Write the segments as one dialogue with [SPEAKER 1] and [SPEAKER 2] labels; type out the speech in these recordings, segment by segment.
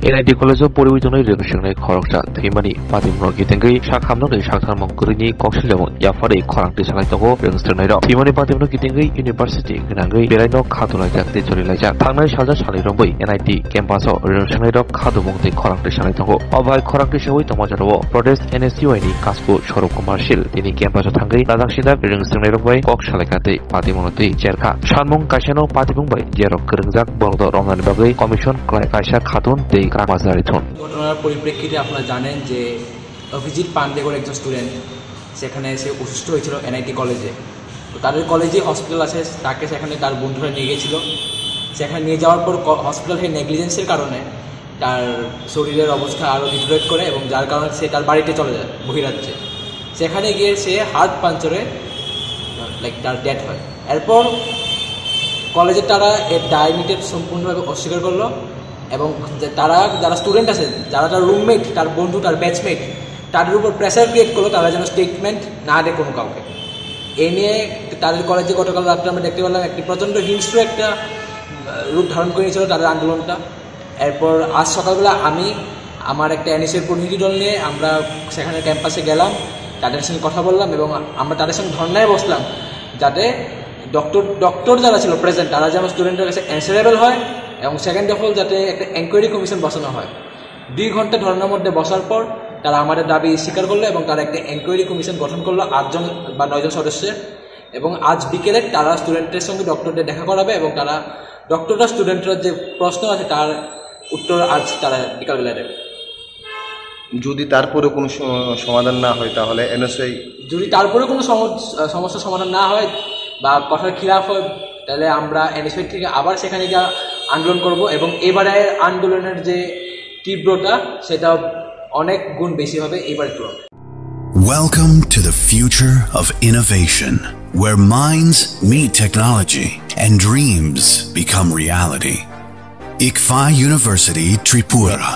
[SPEAKER 1] NIT College Poriwijoni Rengsengni Khoroksa Thimani Patimno Gitengi Shakhamnoi Shakhamongkurini Koksilemo Yafari Khorangti Salaitongo Rengsengnai Thimani Patimno Gitengi University Gnangai Beraino Khatulaijak Tichorilaijak Thangnai Salja Salirongbai NIT Campuso Rengsengnai Khadumongti Khorangti Salaitongo Obai Khorangti Shawai Tomajaro Protest NSUI ni Kaspu Shorok Commercial Tini Campuso Thangai Ladaksida Rengsengnai Bai Kok Salakate Patimonoti Jerkha Shanmong Kaishano Patimongbai Jerok Kerengjak Bordo Romani Bagai Commission Kaisha Khatun Dei
[SPEAKER 2] ঘটনার পরিপ্রেক্ষিতে আপনারা জানেন যে অভিজিৎ পান্ডে বলে একজন student সেখানে সে অসুস্থ হয়েছিল NIT কলেজে। তো তাদের কলেজে হসপিটাল আছে, তাকে সেখানে তার বন্ধুরা নিয়ে গিয়েছিল। সেখানে নিয়ে যাওয়ার পর হসপিটালের নেগলিজেন্সের কারণে তার শরীরের অবস্থা আরও ডিটোরেট করে এবং যার কারণে সে তার বাড়িতে চলে যায় বহিরাজ্যে। সেখানে গিয়ে সে হার্ট পাঞ্চারে তার ডেথ হয়। এরপর কলেজে তারা এর দায় সম্পূর্ণভাবে অস্বীকার করলো এবং তারা যারা স্টুডেন্ট আছে, যারা তার রুমমেট, তার বন্ধু, তার ব্যাচমেট, তাদের উপর প্রেসার ক্রিয়েট করলো তারা যেন স্টেটমেন্ট না দেয় কোনো কাউকে। এ নিয়ে তাদের কলেজে গতকাল রাত্রে আমরা দেখতে পেলাম একটি প্রচণ্ড হিংস্র একটা রূপ ধারণ করে নিয়েছিল তাদের আন্দোলনটা। এরপর আজ সকালবেলা আমি আমার একটা NSUI প্রতিনিধি দল নিয়ে আমরা সেখানে ক্যাম্পাসে গেলাম, তাদের সঙ্গে কথা বললাম এবং আমরা তাদের সঙ্গে ধর্নায় বসলাম যাতে ডক্টর যারা ছিল প্রেজেন্ট তারা যেন স্টুডেন্টের কাছে অ্যান্সারেবল হয় এবং সেকেন্ড অফ অল যাতে একটা এনকোয়ারি কমিশন বসানো হয়। 2 ঘন্টা ধর্নার মধ্যে বসার পর তারা আমাদের দাবি স্বীকার করলো এবং তারা একটা এনকোয়ারি কমিশন গঠন করলো 8 জন বা 9 জন সদস্যের। এবং আজ বিকেলে তারা স্টুডেন্টের সঙ্গে ডক্টরদের দেখা করাবে এবং তারা ডক্টররা স্টুডেন্টরা যে প্রশ্ন আছে তার উত্তর আজ তারা বিকালবেলা দেবে।
[SPEAKER 3] যদি তারপরে কোনো সমাধান না হয় তাহলে NSUI
[SPEAKER 2] যদি তারপরে কোনো সমস্যার সমাধান না হয় বা কথার খিলাফ হয় তাহলে আমরা NSUI থেকে আবার সেখানে গিয়ে আন্দোলন করব এবং এবারে আন্দোলনের যে তীব্রতা সেটা অনেক গুণ বেশি হবে এবারের তুলনায়।
[SPEAKER 4] Welcome to the future of innovation, where minds meet technology and dreams become reality. ICFA University Tripura,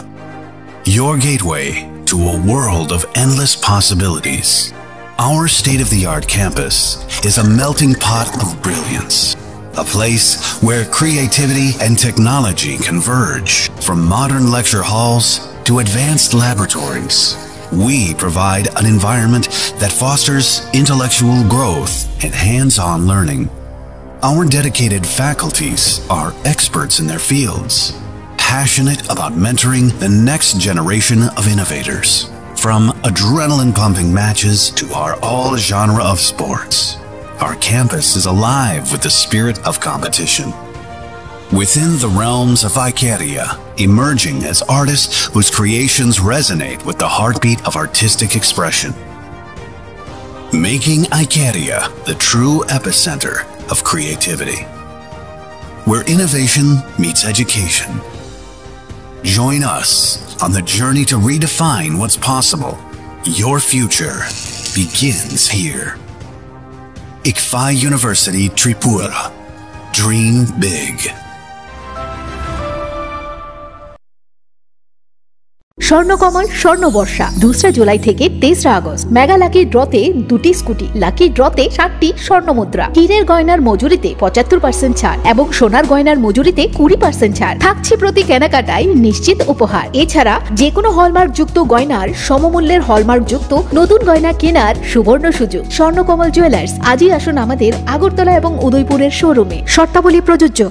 [SPEAKER 4] your gateway to a world of endless possibilities. Our state-of-the-art campus is a melting pot of brilliance. A place where creativity and technology converge. From modern lecture halls to advanced laboratories, we provide an environment that fosters intellectual growth and hands-on learning. Our dedicated faculties are experts in their fields, passionate about mentoring the next generation of innovators. From adrenaline-pumping matches to our all-genre of sports, our campus is alive with the spirit of competition. Within the realms of Ikeria, emerging as artists whose creations resonate with the heartbeat of artistic expression. Making Ikeria the true epicenter of creativity, where innovation meets education. Join us on the journey to redefine what's possible. Your future begins here. ICFA University Tripura. Dream big.
[SPEAKER 5] Swarnakamal স্বর্ণবর্ষা 2 July থেকে 23 August mega lucky ড্রতে 2টি scooty, lucky ড্রতে 7টি স্বর্ণমুদ্রা, হীরের গয়নার মজুরিতে 75% ছাড় এবং সোনার গয়নার মজুরিতে 20% ছাড় থাকছে প্রতি কেনাকাটায় নিশ্চিত উপহার। এছাড়া যে কোনো হলমার্ক যুক্ত গয়নার সমমূল্যের হলমার্ক যুক্ত নতুন গয়না কেনার সুবর্ণ সুযোগ। স্বর্ণকমল জুয়েলার্স, আজই আসুন আমাদের আগরতলা এবং উদয়পুরের শোরুমে। শর্তাবলী প্রযোজ্য।